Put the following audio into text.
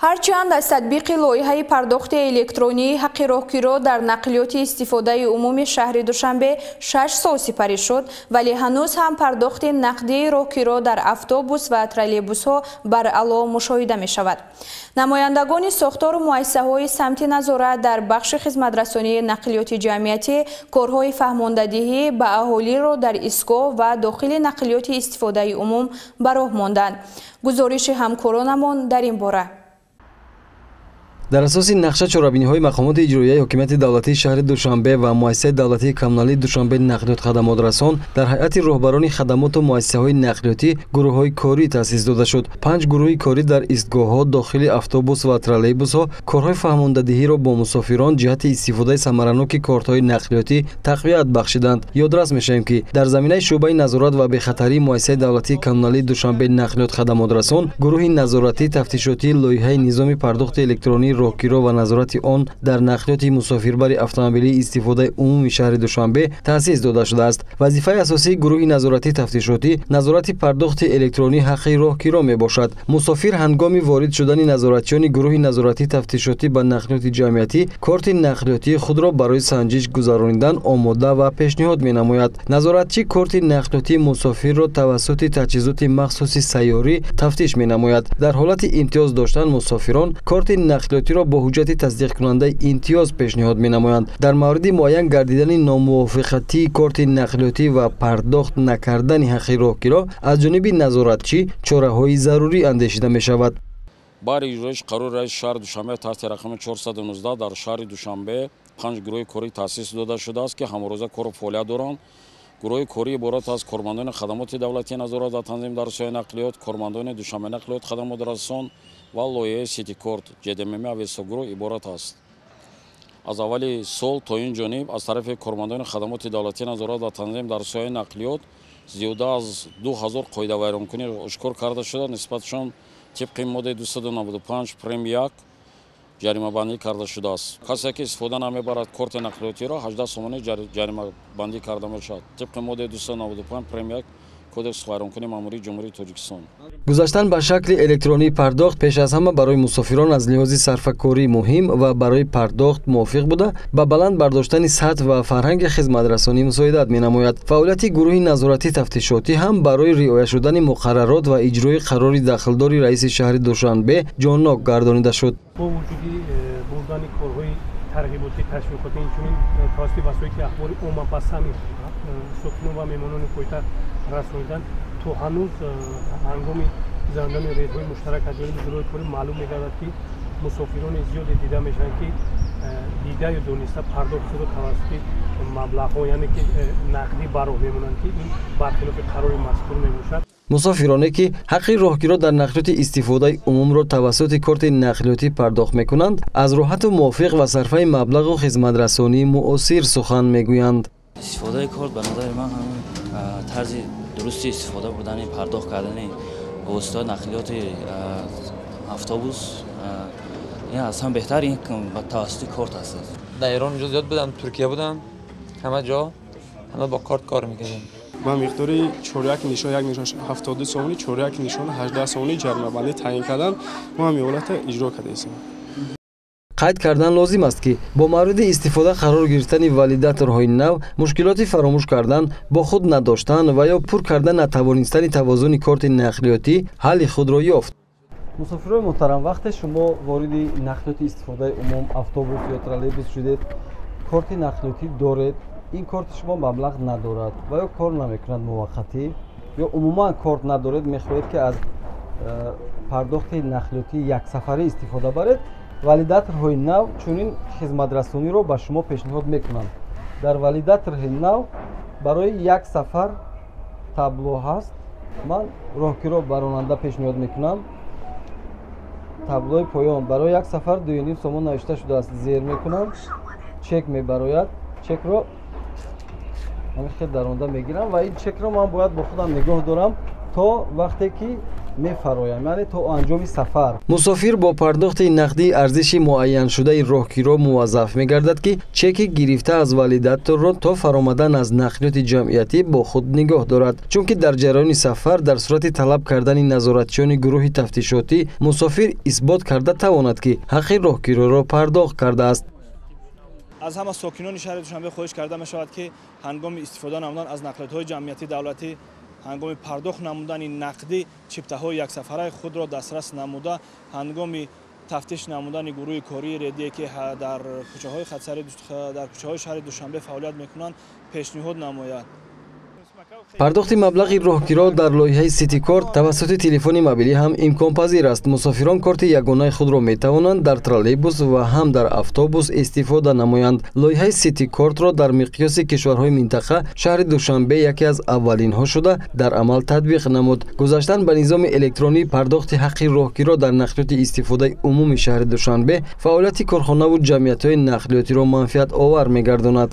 ҳарчанд аз татбиқи лоиҳаи пардохти электронии ҳаққи роҳгиро дар нақлиёти истифодаи умуми шаҳри Душанбе 6 сол сипарӣ шуд, вале ҳанӯз ҳам пардохти нақдии роҳгиро дар автобус ва троллейбусҳо баръало мушоҳида мешавад. намояндагони сохтору муассисаҳои самти назорат дар бахши хизматрасонии нақлиёти ҷамъиятӣ корҳои фаҳмондадиҳӣ ба аҳолиро дар истгоҳ ва дохили нақлиёти истифодаи умум ба роҳ монданд. гузориши ҳамкоронамон дар ин бора. дар асоси нақша чорабиниҳои мақомоти иҷроияи ҳокимияти давлатии шаҳри Душанбе ва муассисаи давлатии коммуналии Душанбе нақлиёт хадамотрасон дар ҳайати роҳбарони хадамоту муассисаҳои нақлиётӣ гурӯҳҳои корӣ таъсис дода шуд. 5 гурӯҳи корӣ дар истгоҳҳо, дохили автобус ва троллейбусҳо корҳои фаҳмондадиҳиро бо мусофирон ҷиҳати истифодаи самараноки кортҳои нақлиётӣ тақвият бахшиданд. ёдрас мешавем, ки дар заминаи шуъбаи назорат ва бехатарии муассисаи давлатии коммуналии Душанбе нақлиёт хадамотрасон гурӯҳи назоратӣ тафтишотии лоиҳаи низоми пардохти электронии роҳгиро ва назорати он дар нақлиёти мусофирбари автомобилии истифодаи умуми шаҳри Душанбе таъсис дода шудааст. вазифаи асосии гурӯҳи назоратии тафтишотӣ назорати пардохти электронии ҳаққи роҳгиро мебошад. мусофир ҳангоми ворид шудани назоратчиёни гурӯҳи назоратии тафтишотӣ ба нақлиёти ҷамъиятӣ корти нақлиётии худро барои санҷиш гузаронидан омода ва пешниҳод менамояд. назоратчӣ корти нақлиётии мусофирро тавассути таҷҳизоти махсуси сайёрӣ тафтиш менамояд. дар ҳолати имтиёз доштан мусофирон корти нақлиётиро бо ҳуҷҷати тасдиқкунандаи имтиёз пешниҳод менамоянд. дар мавриди муайян гардидани номувофиқатии корти нақлиётӣ ва пардохт накардани ҳаққи роҳгиро аз ҷониби назоратчӣ чораҳои зарурӣ андешида мешавад. баъри иҷроиш қарори раиси шаҳри Душанбе таҳти рақами 419 дар шаҳри Душанбе 5 гурӯҳи корӣ таъсис дода шудааст, ки ҳамрӯза кору фаъолият доранд. гурӯҳи корӣ иборат аз кормандони хадамоти давлатии назорат ва танзим дар соҳаи нақлиёт, кормандони Душанбе нақлиёт хадамотрасон ва лоиҳаи ситикорт ҷДММ авиасогурӯҳ иборат аст. аз аввали сол то ин ҷониб аз тарафи кормандони хадамоти давлатии назорат ва танзим дар соҳаи нақлиёт зиёда аз 2000 қоидавайронкунӣ ошкор карда шуда, нисбатшон тибқи моддаи 295 прим 1 ҷаримабандӣ карда шудааст. касе ки истифода намебарад корти нақлиётиро 18 сомонӣ ҷаримабандӣ карда мешавад. тибқи моддаи 295 прим 1 кодекси вайронкунии маъмурии ҷумҳурии Тоҷикистон. гузаштан ба шакли электронии пардохт пеш аз ҳама барои мусофирон аз лиҳози сарфакорӣ муҳим ва барои пардохт мувофиқ буда ба баланд бардоштани сатҳ ва фарҳанги хизматрасонӣ мусоидат менамояд. фаъолияти гурӯҳи назоратии тафтишотӣ ҳам барои риоя шудани муқаррарот ва иҷрои қарори дахлдори раиси шаҳри Душанбе ҷоннок гардонида шуд. бо вуҷуди бурдани корҳои тарғиботи ташвиқотӣ инчунин тавассути васоити ахбори умма ба сами сокинон ва меҳмонони пойтахт расонидан то ҳанӯз ҳангоми гузарондани рейдҳои муштарак аз ҷониби гурӯҳи корӣ маълум мегардад, ки мусофирони зиёде дида мешаванд, ки дидаю дониста пардохтро тавассути маблағҳо, яъне ки нақдӣ ба роҳ мемонанд, ки ин бархилофи қарори мазкур мебошад. мусофироне ки ҳаққи роҳгиро дар нақлиёти истифодаи умумро тавассути корти нақлиётӣ пардохт мекунанд, аз роҳату мувофиқ ва сарфаи маблағу хизматрасонии муосир сухан мегӯянд. истифодаи корт ба назари ман тарзи дурусти истифода бурдани пардохт кардани воситаи нақлиёти автобус ин аз ҳам беҳтар ин ба тавассути корт аст. дар Эрон инҷо зиёд будам, Туркия будам, ҳама ҷо ҳама бо корт кор мекардем. ман миқдори 4 нишон 1 нишон 72 сомонӣ 4 нишон 18 сомонӣ ҷаримабандӣ таъин кардам. мо ҳамин ҳолата иҷро кардаем. қайд кардан лозим аст, ки бо мавриди истифода қарор гирифтани валидаторҳои нав мушкилоти фаромӯш кардан, бо худ надоштан ва ё пур кардан натавонистани тавозуни корти нақлиётӣ ҳалли худро ёфт. мусофирони муҳтарам, вақте шумо вориди нақлиёти истифодаи умум автобус ё троллейбус шудед, корти нақлиётӣ доред, ин корти шумо маблағ надорад ва ё кор намекунад муваққатӣ ё умуман корт надоред, мехоҳед ки аз пардохти нақлиёти яксафарӣ истифода баред, валидаторҳои нав чунин хизматрасониро ба шумо пешниҳод мекунанд. дар валидаторҳои нав барои як сафар табло ҳаст. ман роҳгиро ба ронанда пешниҳод мекунам. таблои поён барои як сафар 2.5 сомон навишта шудааст. зер мекунам, чек мебарояд. чекро ман хел дар ронда мегирам ва ин чекро ман бояд бо худам нигоҳ дорам то вақте ки мефароям, яъне то анҷоми сафар. Мусофир бо пардохти нақдии арзиши муайяншудаи роҳгиро муваззаф мегардад ки чеки гирифта аз валидаторро то фаромадан аз нақлиёти ҷамъиятӣ бо худ нигоҳ дорад, чунки дар ҷараёни сафар дар сурати талаб кардани назоратчиёни гурӯҳи тафтишотӣ мусофир исбот карда тавонад ки ҳаққи роҳгироро пардохт кардааст. аз ҳама сокинони шаҳри Душанбе хоҳиш карда мешавад ки ҳангоми истифода намудан аз нақлиётҳои ҷамъиятии давлатӣ ҳангоми пардохт намудани нақдӣ чиптаҳои яксафараи худро дастрас намуда ҳангоми тафтиш намудани гурӯҳи кории редие ки дар кӯчаҳои хатсари дар кӯчаҳои шаҳри Душанбе фаъолият мекунанд пешниҳод намояд. пардохти маблағи роҳгиро дар лоиҳаи ситикорт тавассути телефони мобилӣ ҳам имконпазир аст. мусофирон корти ягонаи худро метавонанд дар троллейбус ва ҳам дар автобус истифода намоянд. лоиҳаи ситикортро дар миқёси кишварҳои минтақа шаҳри Душанбе яке аз аввалинҳо шуда дар амал татбиқ намуд. гузаштан ба низоми электронии пардохти ҳаққи роҳгиро дар нақлиёти истифодаи умуми шаҳри Душанбе фаъолияти корхонаву ҷамъиятҳои нақлиётиро манфиатовар мегардонад.